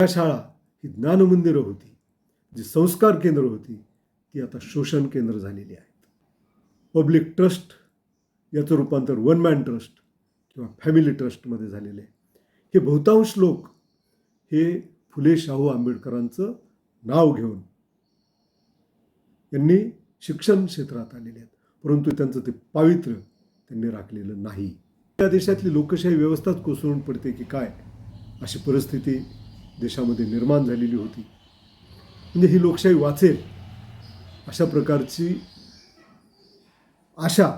त्या शाळा ही ज्ञानमंदिरं होती, जी संस्कार केंद्र होती, ती आता शोषण केंद्र झालेली आहेत. पब्लिक ट्रस्ट याचं रूपांतर वन मॅन ट्रस्ट किंवा फॅमिली ट्रस्टमध्ये झालेले आहे. हे बहुतांश लोक हे फुले शाहू आंबेडकरांचं नाव घेऊन यांनी शिक्षण क्षेत्रात आलेले आहेत, परंतु त्यांचं ते पावित्र्य त्यांनी राखलेलं नाही. या देशातली लोकशाही व्यवस्थाच कोसळून पडते की काय, अशी परिस्थिती देशामध्ये निर्माण झालेली होती. म्हणजे ही लोकशाही वाचेल अशा प्रकारची आशा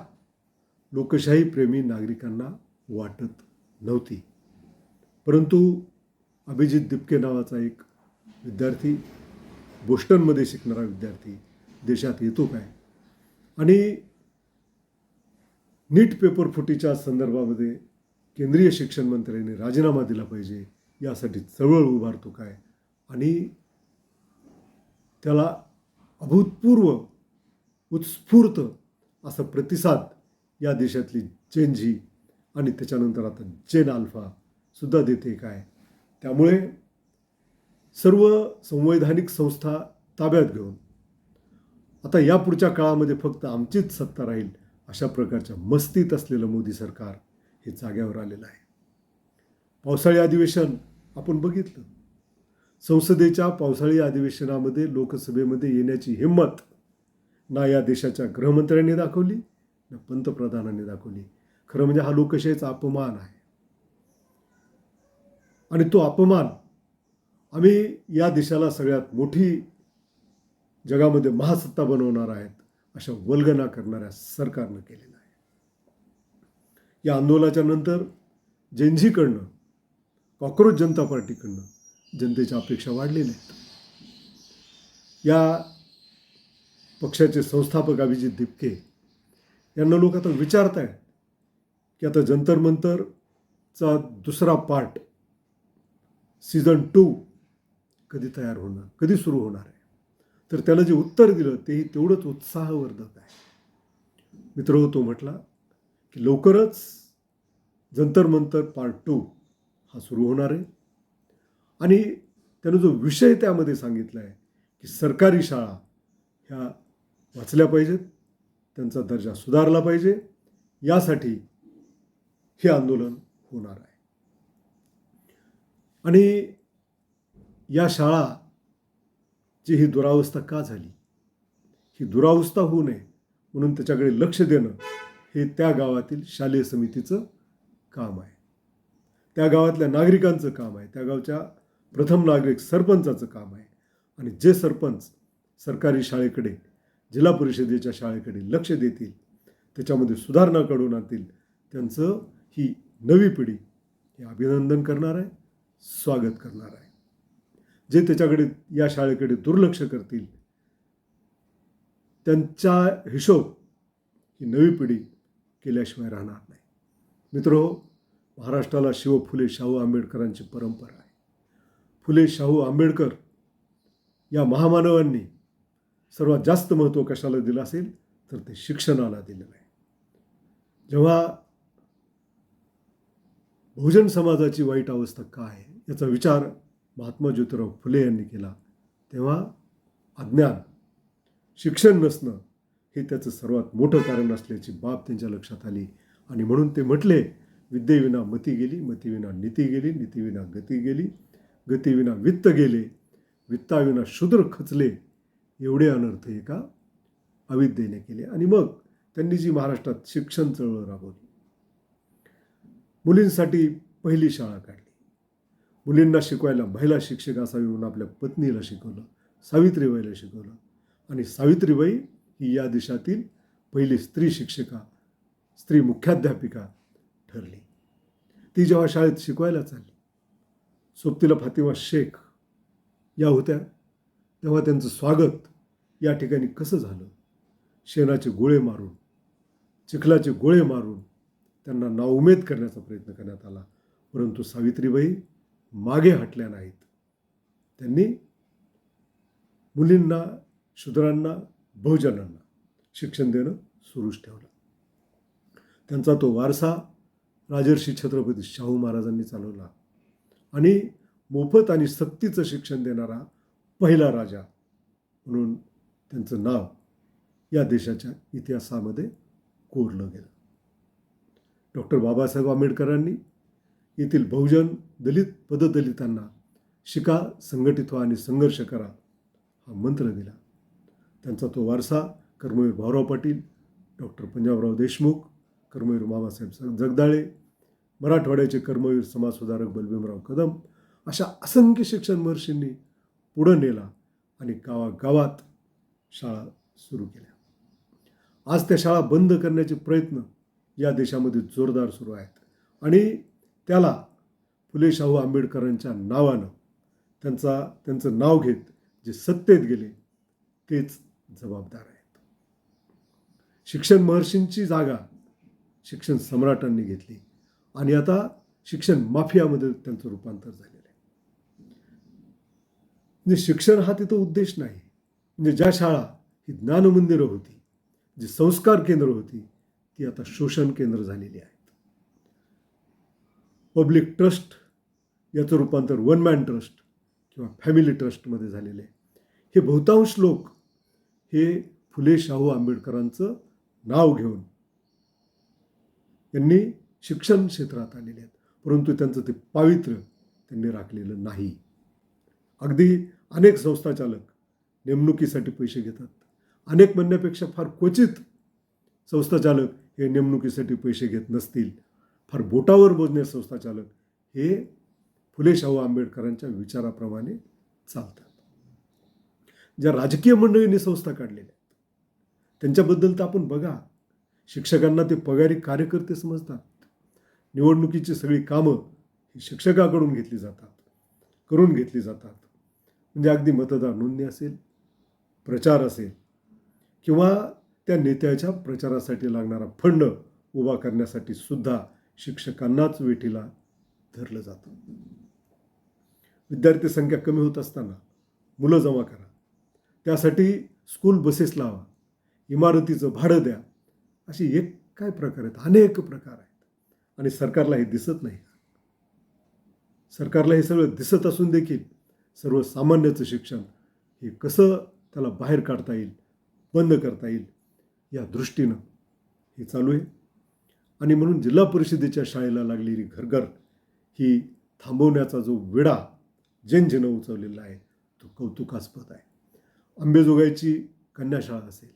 लोकशाही प्रेमी नागरिकांना वाटत नव्हती. परंतु अभिजित दिपके नावाचा एक विद्यार्थी, बोस्टनमध्ये शिकणारा विद्यार्थी देशात येतो काय आणि नीट पेपर फुटीच्या संदर्भामध्ये केंद्रीय शिक्षण मंत्र्यांनी राजीनामा दिला पाहिजे यासाठी चळवळ उभारतो काय आणि त्याला अभूतपूर्व उत्स्फूर्त असा प्रतिसाद या देशातली जेन झी आणि त्याच्यानंतर आता जेन अल्फा सुद्धा देते काय. त्यामुळे सर्व संवैधानिक संस्था ताब्यात घेऊन आता यापुढच्या काळामध्ये फक्त आमचीच सत्ता राहील अशा प्रकारच्या मस्तीत असलेलं मोदी सरकार हे जाग्यावर आलेलं आहे. पावसाळी अधिवेशन आपण बघितलं. संसदेच्या पावसाळी अधिवेशनामध्ये लोकसभेमध्ये येण्याची हिंमत ना या देशाच्या गृहमंत्र्यांनी दाखवली ना पंतप्रधानांनी दाखवली. खरं म्हणजे हा लोकशाहीचा अपमान आहे आणि तो अपमान आम्ही या देशाला सगळ्यात मोठी जगामध्ये महासत्ता बनवणार आहेत अशा वल्गना करणाऱ्या सरकारनं केलेला आहे. या आंदोलनाच्या नंतर जेनझीकडनं, कॉक्रोच जनता पार्टीकडनं जनतेच्या अपेक्षा वाढलेल्या आहेत. या पक्षाचे संस्थापक अभिजित दिपके यांना लोक आता विचारत आहेत की आता जंतर मंतरचा दुसरा पार्ट सीझन 2 कधी तयार होणार, कधी सुरू होणार आहे. तर त्याला जे उत्तर दिलं तेही तेवढंच उत्साहवर्धक आहे. मित्र, तो म्हटला की लवकरच जंतर मंतर पार्ट 2 हा सुरू होणार आहे आणि त्यानं जो विषय त्यामध्ये सांगितला आहे की सरकारी शाळा ह्या वाचल्या पाहिजेत, त्यांचा दर्जा सुधारला पाहिजे, यासाठी हे आंदोलन होणार आहे. आणि या शाळाची ही दुरावस्था का झाली, ही दुरावस्था होऊ नये म्हणून त्याच्याकडे लक्ष देणं हे त्या गावातील शालेय समितीचं काम आहे, त्या गावातल्या नागरिकांचं काम आहे, त्या गावच्या प्रथम नागरिक सरपंचाचं काम आहे. आणि जे सरपंच सरकारी शाळेकडे, जिल्हा परिषदेच्या शाळेकडे लक्ष देतील, त्याच्यामध्ये सुधारणा घडवून आणतील, त्यांचं ही नवी पिढी हे अभिनंदन करणार आहे, स्वागत करणार आहे. जे त्याच्याकडे, या शाळेकडे दुर्लक्ष करतील, त्यांचा हिशोब ही नवी पिढी केल्याशिवाय राहणार नाही. मित्रहो, महाराष्ट्राला शिव फुले शाहू आंबेडकरांची परंपरा आहे. फुले शाहू आंबेडकर या महामानवांनी सर्वात जास्त महत्त्व कशाला दिलं असेल तर ते शिक्षणाला दिलेलं आहे. जेव्हा बहुजन समाजाची वाईट अवस्था काय आहे याचा विचार महात्मा ज्योतिराव फुले यांनी केला, तेव्हा अज्ञान, शिक्षण नसणं हे त्याचं सर्वात मोठं कारण असल्याची बाब त्यांच्या लक्षात आली. आणि म्हणून ते म्हटले, विद्येविना मती गेली, मतीविना नीती गेली, नीतीविना गती गेली, गतीविना वित्त गेले, वित्ताविना शूद्र खचले, एवढे अनर्थ एका अविद्येने केले. आणि मग त्यांनी जी महाराष्ट्रात शिक्षण चळवळ राबवली, मुलींसाठी पहिली शाळा काढली, मुलींना शिकवायला महिला शिक्षक असावी म्हणून आपल्या पत्नीला शिकवलं, सावित्रीबाईला शिकवलं. आणि सावित्रीबाई ही या देशातील पहिली स्त्री शिक्षिका, स्त्री मुख्याध्यापिका ठरली. ती जेव्हा शाळेत शिकवायला चालली, सोबतीला फातिमा शेख या होत्या, तेव्हा त्यांचं स्वागत या ठिकाणी कसं झालं. शेणाचे गोळे मारून, चिखलाचे गोळे मारून त्यांना नाउमेद करण्याचा प्रयत्न करण्यात आला, परंतु सावित्रीबाई मागे हटल्या नाहीत. त्यांनी मुलींना, शूद्रांना, बहुजनांना शिक्षण देणं सुरूच ठेवलं. त्यांचा तो वारसा राजर्षी छत्रपती शाहू महाराजांनी चालवला आणि मोफत आणि सक्तीचं शिक्षण देणारा पहिला राजा म्हणून त्यांचं नाव या देशाच्या इतिहासामध्ये कोरलं गेलं. डॉक्टर बाबासाहेब आंबेडकरांनी येथील बहुजन दलित पददलितांना शिका, संघटित व्हा आणि संघर्ष करा हा मंत्र दिला. त्यांचा तो वारसा कर्मवीर भाऊराव पाटील, डॉक्टर पंजाबराव देशमुख, कर्मवीर मामासाहेब जगदाळे, मराठवाड्याचे कर्मवीर समाजसुधारक बलभीमराव कदम अशा असंख्य शिक्षण महर्षींनी पुढं नेला आणि गावागावात शाळा सुरू केल्या. आज त्या शाळा बंद करण्याचे प्रयत्न या देशामध्ये जोरदार सुरू आहेत आणि त्याला फुले शाहू आंबेडकरांच्या नावानं त्यांचं नाव घेत जे सत्तेत गेले तेच जबाबदार आहेत. शिक्षण महर्षींची जागा शिक्षण सम्राटांनी घेतली आणि आता शिक्षण माफियामध्ये त्यांचं रूपांतर झालेलं आहे. म्हणजे शिक्षण हा तिथं उद्देश नाही. म्हणजे ज्या शाळा ही ज्ञानमंदिरं होती, जी संस्कार केंद्र होती, ती आता शोषण केंद्र झालेली आहेत. पब्लिक ट्रस्ट याचं रूपांतर वन मॅन ट्रस्ट किंवा फॅमिली ट्रस्टमध्ये झालेले आहे. हे बहुतांश लोक हे फुले शाहू आंबेडकरांचं नाव घेऊन यांनी शिक्षण क्षेत्रात आलेले आहेत, परंतु त्यांचं ते पावित्र्य त्यांनी राखलेलं नाही. अगदी अनेक संस्थाचालक नेमणुकीसाठी पैसे घेतात. अनेक म्हणण्यापेक्षा फार क्वचित संस्थाचालक हे नेमणुकीसाठी पैसे घेत नसतील. फार बोटावर मोजणे संस्थाचालक हे फुले शाहू आंबेडकरांच्या विचाराप्रमाणे चालतात. ज्या राजकीय मंडळींनी संस्था काढलेल्या आहेत त्यांच्याबद्दल तर आपण बघा. शिक्षकांना ते पगारी कार्यकर्ते समजतात. निवडणुकीची सगळी कामं ही शिक्षकाकडून करून घेतली जातात. म्हणजे अगदी मतदार नोंदणी असेल, प्रचार असेल किंवा त्या नेत्याच्या प्रचारासाठी लागणारा फंड उभा करण्यासाठी सुद्धा शिक्षकांनाच वेठीला धरलं जातं. विद्यार्थी संख्या कमी होत असताना मुलं जमा करा, त्यासाठी स्कूल बसेस लावा, इमारतीचं भाडं द्या, अशी एक काय प्रकार आहेत, अनेक प्रकार आहेत. आणि सरकारला हे दिसत नाही. सरकारला हे सगळं दिसत असून देखील सर्वसामान्याचं शिक्षण हे कसं त्याला बाहेर काढता येईल, बंद करता येईल या दृष्टीनं हे चालू आहे. आणि म्हणून जिल्हा परिषदेच्या शाळेला लागलेली घरघर ही थांबवण्याचा जो विडा जनजीनं उचललेला आहे तो कौतुकास्पद आहे. अंबेजोगाईची कन्याशाळा असेल,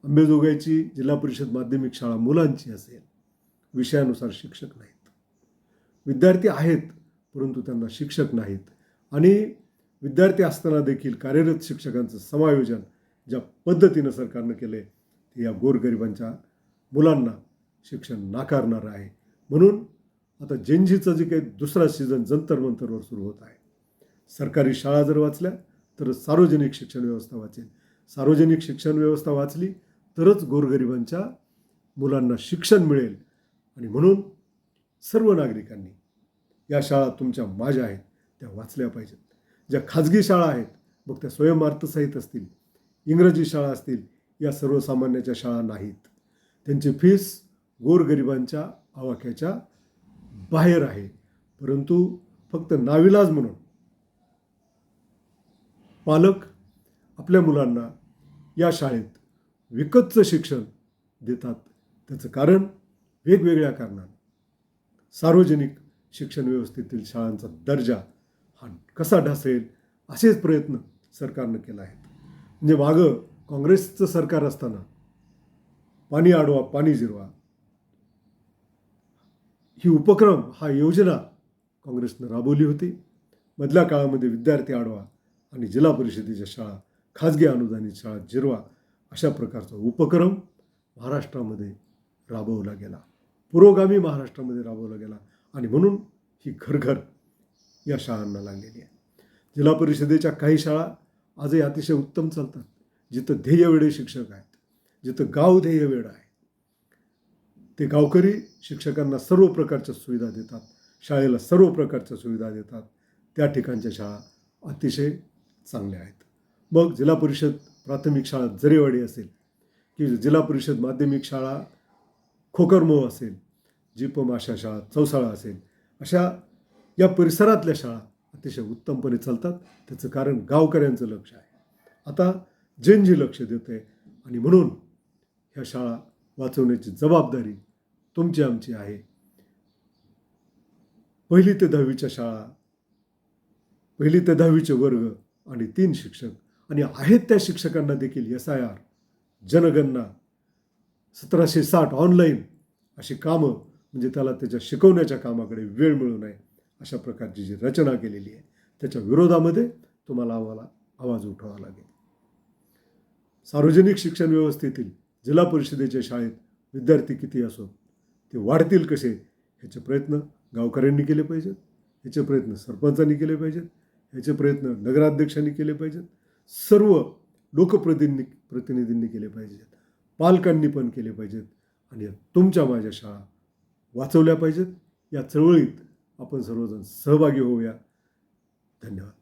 अंबेजोगाईची जिल्हा परिषद माध्यमिक शाळा मुलांची असेल, विषयानुसार शिक्षक नाहीत. विद्यार्थी आहेत परंतु त्यांना शिक्षक नाहीत. आणि विद्यार्थी असताना देखील कार्यरत शिक्षकांचं समायोजन ज्या पद्धतीनं सरकारनं केलं आहे ते या गोरगरिबांच्या मुलांना शिक्षण नाकारणारं आहे. म्हणून आता जेनजीचं जे काही दुसरा सीझन जंतर मंतरवर सुरू होत आहे. सरकारी शाळा जर वाचल्या तर सार्वजनिक शिक्षण व्यवस्था वाचेल. सार्वजनिक शिक्षण व्यवस्था वाचली तरच गोरगरिबांच्या मुलांना शिक्षण मिळेल. आणि म्हणून सर्व नागरिकांनी या शाळा तुमच्या माझ्या आहेत त्या वाचल्या पाहिजेत. ज्या खाजगी शाळा आहेत मग त्या स्वयंअर्थसहित असतील, इंग्रजी शाळा असतील, या सर्वसामान्याच्या शाळा नाहीत. त्यांची फीस गोरगरिबांच्या आवाक्याच्या बाहेर आहे. परंतु फक्त नाविलाज म्हणून पालक आपल्या मुलांना या शाळेत विकतचं शिक्षण देतात. त्याचं कारण वेगवेगळ्या कारणांनी सार्वजनिक शिक्षण व्यवस्थेतील शाळांचा दर्जा हा कसा ढासळेल असेच प्रयत्न सरकारनं केला आहे. म्हणजे मागं काँग्रेसचं सरकार असताना पाणी अडवा पाणी जिरवा ही उपक्रम हा योजना काँग्रेसनं राबवली होती. मधल्या काळामध्ये विद्यार्थी अडवा आणि जिल्हा परिषदेच्या शाळा, खाजगी अनुदानित शाळा जिरवा अशा प्रकारचा उपक्रम महाराष्ट्रामध्ये राबवला गेला, पुरोगामी महाराष्ट्रामध्ये राबवला गेला. आणि म्हणून ही घरघर या शाळांना लागलेली आहे. जिल्हा परिषदेच्या काही शाळा आजही अतिशय उत्तम चालतात, जिथं ध्येयवेडे शिक्षक आहेत, जिथं गाव ध्येयवेड आहे. ते गावकरी शिक्षकांना सर्व प्रकारच्या सुविधा देतात, शाळेला सर्व प्रकारच्या सुविधा देतात. त्या ठिकाणच्या शाळा अतिशय चांगल्या आहेत. मग जिल्हा परिषद प्राथमिक शाळा जरेवाडी असेल की जिल्हा परिषद माध्यमिक शाळा खोकरमोह असेल, जीपम आशा शाळा चौसाळा असेल, अशा या परिसरातल्या शाळा अतिशय उत्तमपणे चालतात. त्याचं कारण गावकऱ्यांचं लक्ष आहे. आता जनजी लक्ष देतं आहे आणि म्हणून ह्या शाळा वाचवण्याची जबाबदारी तुमची आमची आहे. 1ली ते 10वीच्या शाळा, 1ली ते 10वीचे वर्ग आणि 3 शिक्षक आणि आहेत त्या शिक्षकांना देखील SIR, जनगणना, 1760 ऑनलाईन अशी कामं, म्हणजे त्याला त्याच्या शिकवण्याच्या कामाकडे वेळ मिळू नये अशा प्रकारची जी रचना केलेली आहे त्याच्या विरोधामध्ये आम्हाला आवाज उठवावा लागेल. सार्वजनिक शिक्षण व्यवस्थेतील जिल्हा परिषदेच्या शाळेत विद्यार्थी किती असो ते वाढतील कसे ह्याचे प्रयत्न गावकऱ्यांनी केले पाहिजेत, ह्याचे प्रयत्न सरपंचांनी केले पाहिजेत, ह्याचे प्रयत्न नगराध्यक्षांनी केले पाहिजेत, सर्व लोकप्रतिनिधींनी केले पाहिजेत, पालकांनी पण केले पाहिजेत आणि तुमच्या माझ्या शाळा वाचवल्या पाहिजेत. या चळवळीत आपण सर्वजण सहभागी होऊया. धन्यवाद.